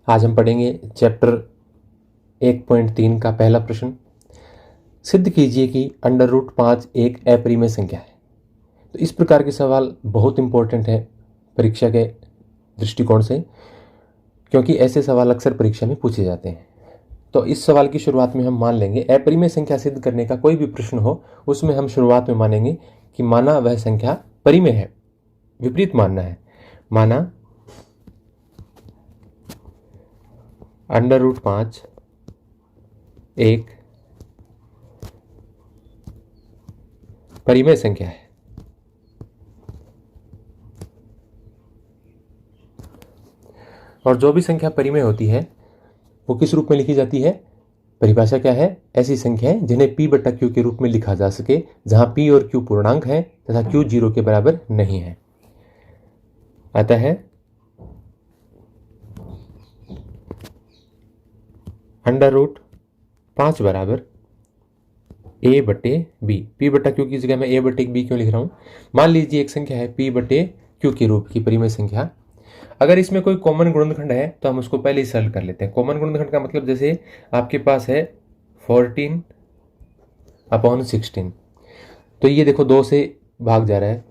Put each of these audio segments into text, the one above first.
आज हम पढ़ेंगे चैप्टर 1.3 का पहला प्रश्न। सिद्ध कीजिए कि √5 एक अपरिमेय संख्या है। तो इस प्रकार के सवाल बहुत इंपॉर्टेंट है परीक्षा के दृष्टिकोण से, क्योंकि ऐसे सवाल अक्सर परीक्षा में पूछे जाते हैं। तो इस सवाल की शुरुआत में हम मान लेंगे अपरिमेय संख्या सिद्ध करने का कोई भी प्रश्न हो, उसमें हम शुरुआत में मानेंगे कि माना वह संख्या परिमेय है। विपरीत मानना है, माना √5 एक परिमेय संख्या है। और जो भी संख्या परिमेय होती है वो किस रूप में लिखी जाती है? परिभाषा क्या है? ऐसी संख्याएं जिन्हें p/q के रूप में लिखा जा सके, जहां p और q पूर्णांक है तथा q 0 के बराबर नहीं है। आता है √5 बराबर a/b। p/q की जगह मैं a/b क्यों लिख रहा हूं? मान लीजिए एक संख्या है p/q के रूप की परिमेय संख्या। अगर इसमें कोई कॉमन गुणनखंड है तो हम उसको पहले ही सरल कर लेते हैं। कॉमन गुणनखंड का मतलब जैसे आपके पास है 14/16, तो ये देखो 2 से भाग जा रहा है,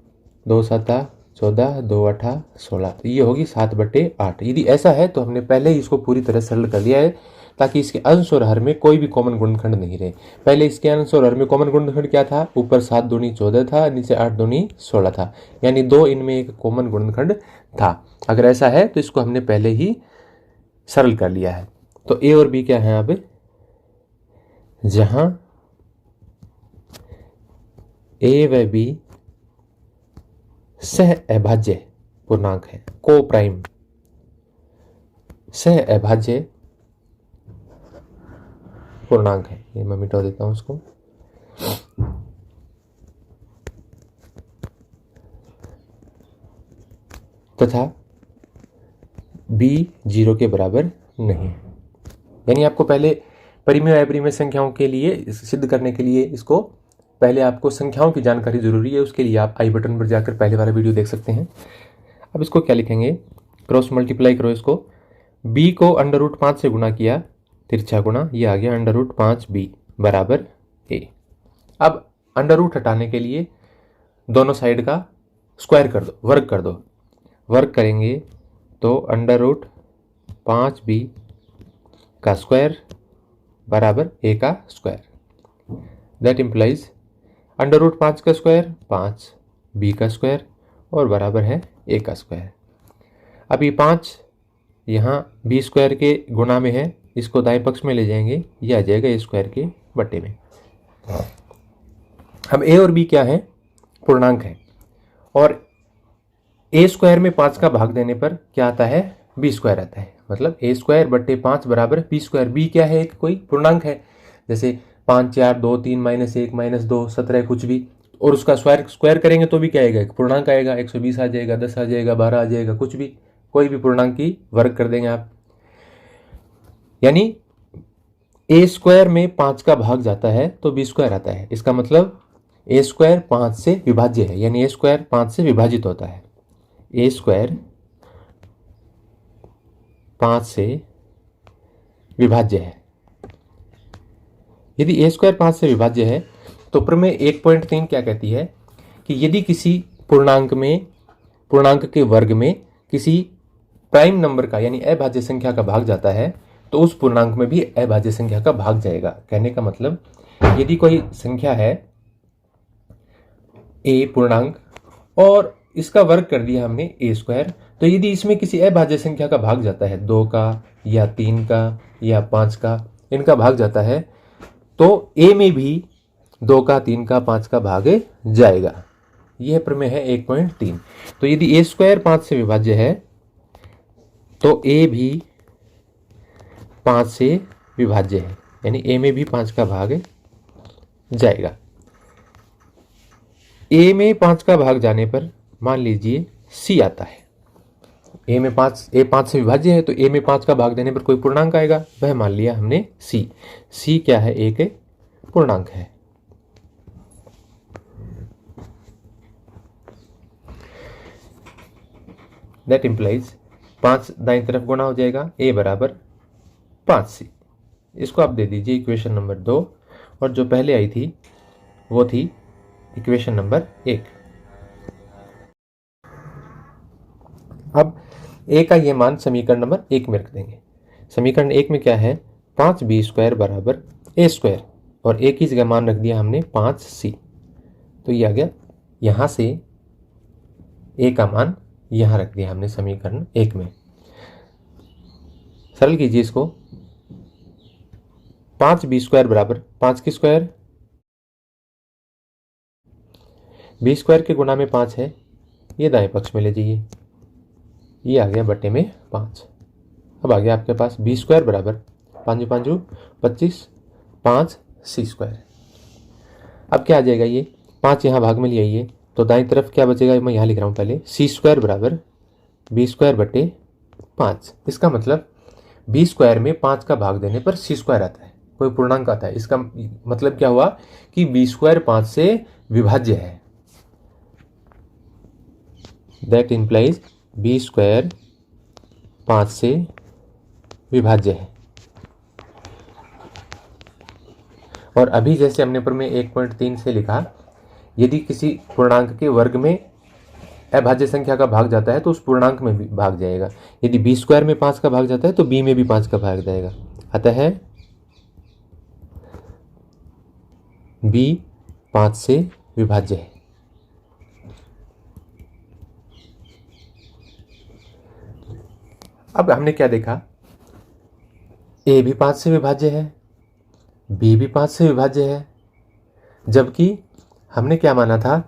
2 7 14, 2 8 16, तो ये होगी 7/8। यदि ऐसा है तो हमने पहले ही इसको पूरी तरह सरल कर लिया है, ताकि इसके अंश और हर में कोई भी कॉमन गुणनखंड नहीं रहे। पहले इसके अंश और हर में कॉमन गुणनखंड क्या था? ऊपर 7 दूनी 14 था, नीचे 8 दूनी 16 था, यानी 2 इनमें एक कॉमन गुणनखंड था। अगर ऐसा है तो इसको हमने पहले ही सरल कर लिया है। तो ए और बी क्या है? अब जहां ए व बी सह अभाज्य पूर्णांक है, को प्राइम सह अभाज्य पूर्णांक है। ये मैं मिटा देता हूं उसको। तथा b 0 के बराबर नहीं है। यानी आपको पहले परिमेय और अपरिमेय संख्याओं के लिए सिद्ध करने के लिए इसको पहले आपको संख्याओं की जानकारी जरूरी है। उसके लिए आप आई बटन पर जाकर पहले वाला वीडियो देख सकते हैं। अब इसको क्या लिखेंगे? क्रॉस मल्टीप्लाई करो इसको। b को √5 से गुणा किया, तिरछा गुणा, ये आ गया √5b बराबर a। अब अंडर हटाने के लिए दोनों साइड का स्क्वायर कर दो, वर्ग कर दो। वर्ग करेंगे तो √5b का स्क्वायर बराबर a का स्क्वायर। दैट इम्प्लाइज √5 का स्क्वायर 5, b का स्क्वायर और बराबर है a का स्क्वायर। अब ये 5 यहाँ b स्क्वायर के गुणा में है, इसको दाएं पक्ष में ले जाएंगे, ये आ जाएगा a स्क्वायर के बट्टे में। हम a और b क्या है? पूर्णांक है। और a स्क्वायर में 5 का भाग देने पर क्या आता है? b स्क्वायर आता है। मतलब a स्क्वायर बट्टे 5 बराबर b स्क्वायर। b क्या है? एक कोई पूर्णांक है, जैसे 5 4 2 3 -1 -2 17 कुछ भी, और उसका स्क्वायर करेंगे तो भी क्या आएगा? एक पूर्णांक आएगा। 120 आ जाएगा, 10 आ जाएगा, 12 आ जाएगा, कुछ भी, कोई भी पूर्णांक की वर्ग कर देंगे आप। यानी a स्क्वायर में 5 का भाग जाता है तो b स्क्वायर आता है। इसका मतलब a स्क्वायर 5 से विभाज्य है, यानी a स्क्वायर 5 से विभाजित होता है। a स्क्वायर 5 से विभाज्य है। यदि a स्क्वायर 5 से विभाज्य है तो प्रमेय 1.3 क्या कहती है कि यदि किसी पूर्णांक के वर्ग में किसी प्राइम नंबर का यानी अभाज्य संख्या का भाग जाता है तो उस पूर्णांक में भी अभाज्य संख्या का भाग जाएगा। कहने का मतलब, यदि कोई संख्या है a पूर्णांक और इसका वर्ग कर दिया हमने a स्क्वायर, तो यदि इसमें किसी अभाज्य संख्या का भाग जाता है, 2 का या 3 का या 5 का, इनका भाग जाता है, तो a में भी 2 का 3 का 5 का भाग जाएगा। यह प्रमेय है 1.3। तो यदि a स्क्वायर 5 से विभाज्य है तो a भी 5 से विभाज्य है, यानी a में भी 5 का भाग जाएगा। a में 5 का भाग जाने पर मान लीजिए c आता है। a 5 से विभाज्य है तो a में 5 का भाग देने पर कोई पूर्णांक आएगा, वह मान लिया हमने c। c क्या है? एक पूर्णांक है। दैट इम्प्लाइज 5 दाईं तरफ गुणा हो जाएगा, a बराबर 5c। इसको आप दे दीजिए इक्वेशन नंबर 2, और जो पहले आई थी वो थी इक्वेशन नंबर 1। अब a का ये मान समीकरण नंबर 1 में रख देंगे। समीकरण 1 में क्या है, 5b² बराबर a², और a की जगह मान रख दिया हमने 5c। तो ये आ गया, यहाँ से a का मान यहाँ रख दिया हमने समीकरण 1 में। सरल कीजिए इसको, 5b² बराबर 5 की स्क्वायर, b² के गुणा में 5 है, ये दाएं पक्ष में ले जाइए, ये आ गया बटे में 5। अब आ गया आपके पास b² बराबर 5 5 25, 5c²। अब क्या आ जाएगा, ये 5 यहाँ भाग में ले आइए, तो दाईं तरफ क्या बचेगा, मैं यहाँ लिख रहा हूँ पहले, c² बराबर b² बटे 5। इसका मतलब b² में 5 का भाग देने पर c² आता है, कोई पूर्णांक आता है। इसका मतलब क्या हुआ कि b² 5 से विभाज्य है। दैट इंप्लाइज b² 5 से विभाज्य है। और अभी जैसे हमने पर में 1.3 से लिखा, यदि किसी पूर्णांक के वर्ग में अभाज्य संख्या का भाग जाता है तो उस पूर्णांक में भी भाग जाएगा। यदि b² में 5 का भाग जाता है तो b में भी 5 का भाग जाएगा। अतः b 5 से विभाज्य है। अब हमने क्या देखा, a भी 5 से विभाज्य है, b भी 5 से विभाज्य है, जबकि हमने क्या माना था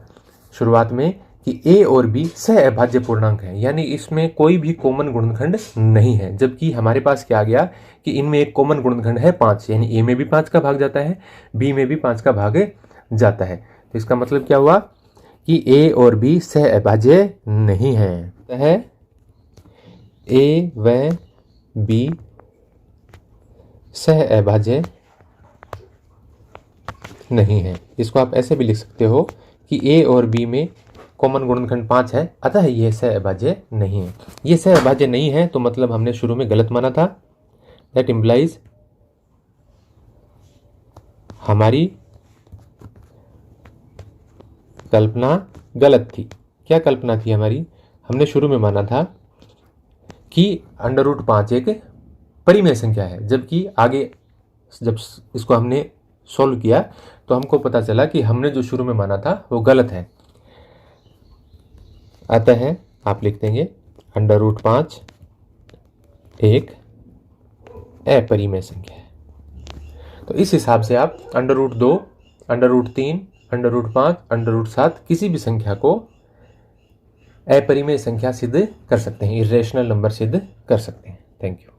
शुरुआत में कि a और b सहअभाज्य पूर्णांक है, यानी इसमें कोई भी कॉमन गुणनखंड नहीं है। जबकि हमारे पास क्या आ गया कि इनमें एक कॉमन गुणनखंड है 5, यानी a में भी 5 का भाग जाता है, b में भी 5 का भाग जाता है। तो इसका मतलब क्या हुआ कि a और b सहअभाज्य नहीं है। है a व b सहअभाज्य नहीं है। इसको आप ऐसे भी लिख सकते हो कि a और b में कॉमन गुणनखंड 5 है, अतः यह सहअभाज्य नहीं है। ये सहअभाज्य नहीं है तो मतलब हमने शुरू में गलत माना था। दैट इम्प्लाइज हमारी कल्पना गलत थी। क्या कल्पना थी हमारी, हमने शुरू में माना था कि √5 एक परिमेय संख्या है, जबकि आगे जब इसको हमने सॉल्व किया तो हमको पता चला कि हमने जो शुरू में माना था वो गलत है। अतः आप लिख देंगे √5 एक अपरिमेय संख्या है। तो इस हिसाब से आप √2, √3, √5, √7 किसी भी संख्या को अपरिमेय संख्या सिद्ध कर सकते हैं, इरेशनल नंबर सिद्ध कर सकते हैं। Thank you.